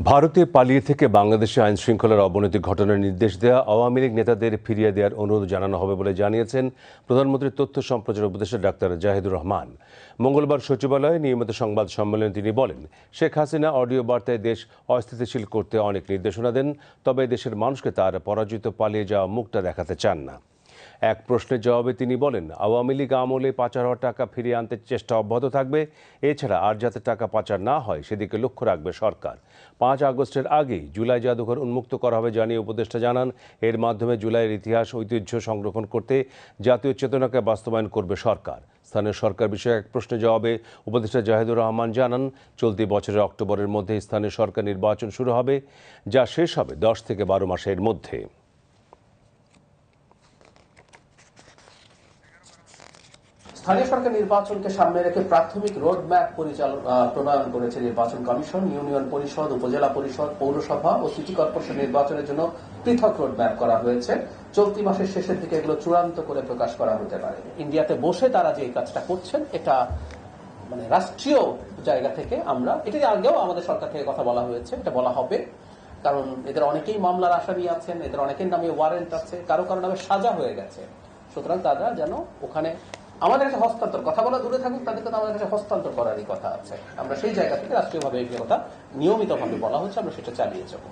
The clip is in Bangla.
ভারতে পালিয়ে থেকে বাংলাদেশে আইন শৃঙ্খলার অবনতি ঘটনার নির্দেশ দেওয়া আওয়ামী লীগ নেতাদের ফিরিয়ে দেওয়ার অনুরোধ জানানো হবে বলে জানিয়েছেন প্রধানমন্ত্রীর তথ্য সম্প্রচার উপদেষ্টা ডাক্তার জাহিদুর রহমান। মঙ্গলবার সচিবালয়ে নিয়মিত সংবাদ সম্মেলনে তিনি বলেন, শেখ হাসিনা অডিও বার্তায় দেশ অস্থিতিশীল করতে অনেক নির্দেশনা দেন, তবে দেশের মানুষকে তার পরাজিত পালিয়ে যাওয়া মুখটা দেখাতে চান না। এক প্রশ্নের জবাবে তিনি বলেন, আওয়ামী লীগ আমলে পাচার হওয়া টাকা ফিরিয়ে আনতে চেষ্টা অব্যাহত থাকবে। এছাড়া আর যাতে টাকা পাচার না হয় সেদিকে লক্ষ্য রাখবে সরকার। 5 আগস্টের আগেই জুলাই জাদুঘর উন্মুক্ত করা হবে জানিয়ে উপদেষ্টা জানান, এর মাধ্যমে জুলাইয়ের ইতিহাস ঐতিহ্য সংরক্ষণ করতে জাতীয় চেতনাকে বাস্তবায়ন করবে সরকার। স্থানীয় সরকার বিষয়ে এক প্রশ্নের জবাবে উপদেষ্টা জাহিদুর রহমান জানান, চলতি বছরের অক্টোবরের মধ্যে স্থানীয় সরকার নির্বাচন শুরু হবে, যা শেষ হবে 10 থেকে 12 মাসের মধ্যে। স্থানীয় সরকার নির্বাচনকে সামনে রেখে প্রাথমিক রোডম্যাপ প্রণয়ন করেছে নির্বাচন কমিশন। ইউনিয়ন পরিষদ, উপজেলা পরিষদ, পৌরসভা ও সিটি কর্পোরেশন নির্বাচনের জন্য পৃথক রোডম্যাপ করা হয়েছে। চলতি মাসের শেষের দিকে এগুলো চূড়ান্ত করে প্রকাশ করা হতে পারে। ইন্ডিয়াতে বসে তারা যে কাজটা করছেন, এটা মানে রাষ্ট্রীয় জায়গা থেকে আমরা এটা আগেও আমাদের সরকার থেকে কথা বলা হয়েছে, এটা বলা হবে, কারণ এদের অনেকেই মামলার আসামি আছেন, এদের অনেকের নামে ওয়ারেন্ট আছে, কারো কারো নামে সাজা হয়ে গেছে। সুতরাং তারা যেন ওখানে আমাদের কাছে হস্তান্তর, কথা বলা দূরে থাকুক, তাদেরকে তো আমাদের কাছে হস্তান্তর করারই কথা আছে। আমরা সেই জায়গা থেকে রাষ্ট্রীয়ভাবে এই কথা নিয়মিতভাবে বলা হচ্ছে, আমরা সেটা চালিয়ে যাবো।